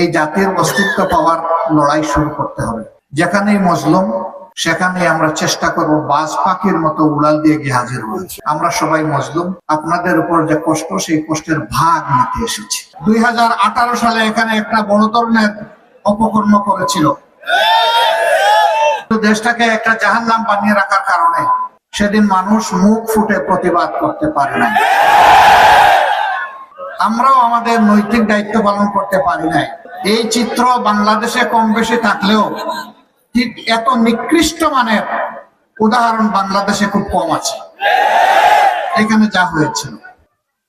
এই জাতির অস্তিত্ব পাওয়ার লড়াই শুরু করতে হবে। যেখানেই মজলুম সেখানেই আমরা চেষ্টা করব বাজ পাখির মতো উড়াল দিয়ে গিয়ে হাজির হব। আমরা সবাই মজলুম, আপনাদের উপর যে কষ্ট সেই কষ্টের ভাগ নিতে এসেছি। 2018 সালে এখানে একটা বড় ধরনের অপকর্ম করেছিল, দেশটাকে একটা জাহান্নাম বানিয়ে রাখার কারণে সেদিন মানুষ মুখ ফুটে প্রতিবাদ করতে পারে না। আমরাও আমাদের নৈতিক দায়িত্ব পালন করতে পারি নাই। এই চিত্র বাংলাদেশে কম বেশি থাকলেও ঠিক এত নিকৃষ্ট মানের উদাহরণ বাংলাদেশে খুব কম আছে। এখানে যা হয়েছিল,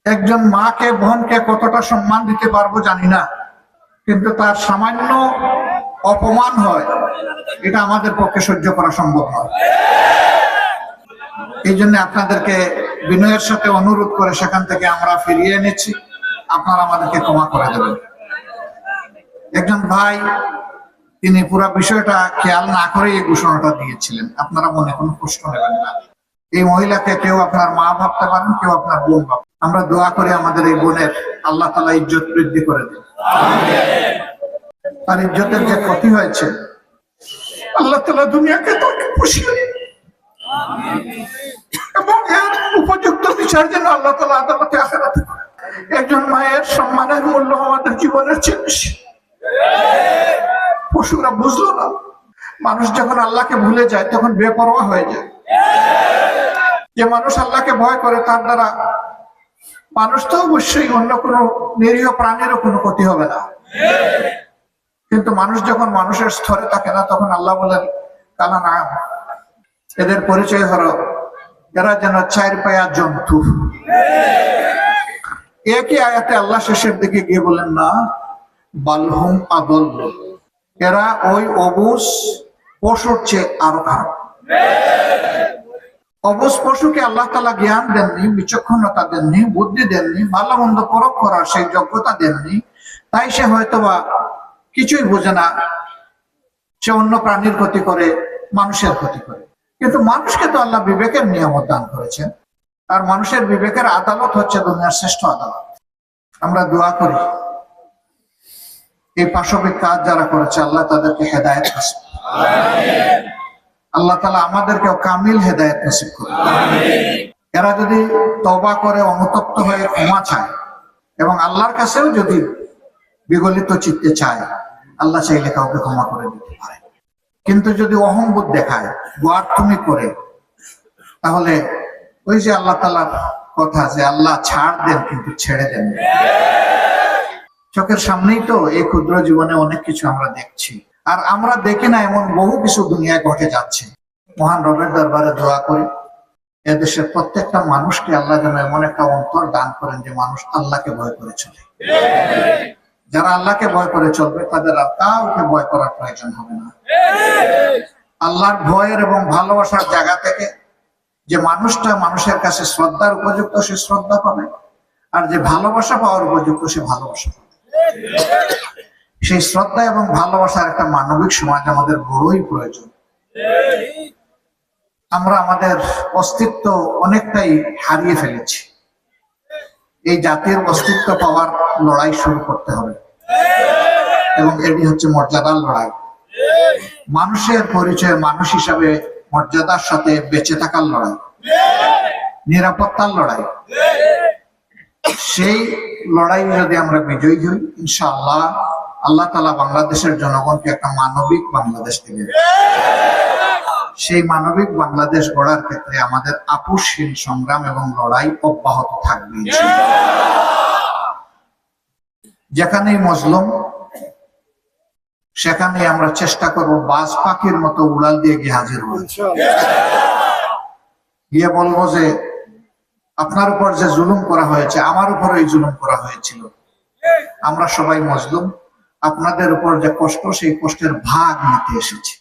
একজন মাকে বোনকে কতটা সম্মান দিতে পারবো জানি না, কিন্তু তার সামান্য অপমান হয়, এটা আমাদের পক্ষে সহ্য করা সম্ভব নয়। এই জন্য আপনাদেরকে বিনয়ের সাথে অনুরোধ করে সেখান থেকে আমরা ফিরিয়ে এনেছি, আপনারা আমাদেরকে ক্ষমা করে দেবেন। একজন ভাই তিনি পুরো বিষয়টা খেয়াল না করে এই ঘোষণাটা দিয়েছিলেন, আপনারা মনে কোনো কষ্ট নেবেন না। এই মহিলাকে কেউ আপনার মা ভাবতে পারেন, কেউ আপনার বোন ভাবতে। আমরা দোয়া করি আমাদের এই বোনের আল্লাহ তাআলা ইজ্জত বৃদ্ধি করে দেন। তার ইজ্জতের যে ক্ষতি হয়েছে আল্লাহ তাআলা দুনিয়াকে তাকে পুষিয়ে দিন এবং এর উপযুক্ত বিচার যেন আল্লাহ তাআলা আদালতে আখিরাতে করেন। একজন মায়ের সম্মানের মূল্য আমাদের জীবনের চেয়ে বেশি। পশুরা বুঝলো না, মানুষ যখন আল্লাহকে ভুলে যায় তখন বেপরোয়া হয়ে যায়। যে মানুষ আল্লাহকে ভয় করে তার দ্বারা মানুষ তো অবশ্যই অন্য কোনো নিরীহ প্রাণীরও কোনো ক্ষতি হবে না, কিন্তু মানুষ যখন মানুষের স্তরে থাকে না তখন আল্লাহ বলেন কালা না, এদের পরিচয় হলো এরা যেন চার পায়া জন্তু। একই আয়াতে আল্লাহ শেষের দিকে গিয়ে বলেন না বালহুম আদল, এরা ওই অবুজ পশুর চেয়ে আরো খারাপ। অবুজ পশুকে আল্লাহ তাআলা জ্ঞান দেননি, বিচক্ষণতা দেননি, বুদ্ধি দেননি, ভালো মন্দ পরখ করার সেই যোগ্যতা দেননি, তাই সে হয়তোবা কিছুই বোঝে না, সে অন্য প্রাণীর ক্ষতি করে, মানুষের ক্ষতি করে। কিন্তু মানুষকে তো আল্লাহ বিবেকের নিয়ামত দান করেছেন, আর মানুষের বিবেকের আদালত হচ্ছে দুনিয়ার শ্রেষ্ঠ আদালত। আমরা দোয়া করি এই পাশবিক কাজ যারা করেছে আল্লাহ তাদেরকে হেদায়েত নসিব করুন। আল্লাহ তাআলা আমাদেরকেও কামিল হেদায়েত নসিব করুন। এরা যদি তওবা করে অনুতপ্ত হয়ে ক্ষমা চায় এবং আল্লাহর কাছেও যদি বিগলিত চিত্তে চায়, আল্লাহ চাইলে কাউকে ক্ষমা করে দিতে পারে। কিন্তু যদি অহংবোধ দেখায়, গোয়ার্থমি করে, তাহলে ওই যে আল্লাহ তাআলার কথা যে আল্লাহ ছাড় দেন কিন্তু ছেড়ে দেন। চোখের সামনেই তো এই ক্ষুদ্র জীবনে অনেক কিছু আমরা দেখছি, আর আমরা দেখি না এমন বহু কিছু দুনিয়ায় ঘটে যাচ্ছে। মহান রবের দরবারে দোয়া করি এদেশের প্রত্যেকটা মানুষকে আল্লাহ যেন এমন একটা অন্তর দান করেন যে মানুষ আল্লাহকে ভয় করে চলে। যারা আল্লাহকে ভয় করে চলবে তাদের আর কাউকে ভয় করার প্রয়োজন হবে না। আল্লাহর ভয়ের এবং ভালোবাসার জায়গা থেকে যে মানুষটা মানুষের কাছে শ্রদ্ধার উপযুক্ত সে শ্রদ্ধা পাবে, আর যে ভালোবাসা পাওয়ার উপযুক্ত সে ভালোবাসা পাবে। সেই শ্রদ্ধা এবং ভালোবাসার একটা মানবিক সমাজ আমাদের বড়ই প্রয়োজন। আমরা আমাদের অস্তিত্ব অনেকটাই হারিয়ে ফেলেছি। এই জাতির অস্তিত্ব পাওয়ার লড়াই শুরু করতে হবে এবং এটি হচ্ছে মর্যাদার লড়াই। মানুষের পরিচয় মানুষ হিসাবে মর্যাদার সাথে বেঁচে থাকার লড়াই, নিরাপত্তার লড়াই। সেই লড়াই যদি আমরা বিজয়ী হই, ইনশাআল্লাহ আল্লাহ তাআলা বাংলাদেশের জনগণকে একটা মানবিক বাংলাদেশ দেবেন। সেই মানবিক বাংলাদেশ গড়ার ক্ষেত্রে আমাদের আপোষহীন সংগ্রাম এবং লড়াই অব্যাহত থাকবে। যেখানেই মজলুম সেখানেই আমরা চেষ্টা করব বাজ পাখির মতো উড়াল দিয়ে গিয়ে হাজির হব। গিয়ে বলবো যে আপনার উপর যে জুলুম করা হয়েছে আমার উপর এই জুলুম করা হয়েছিল, আমরা সবাই মজলুম, আপনাদের উপর যে কষ্ট সেই কষ্টের ভাগ নিতে এসেছি।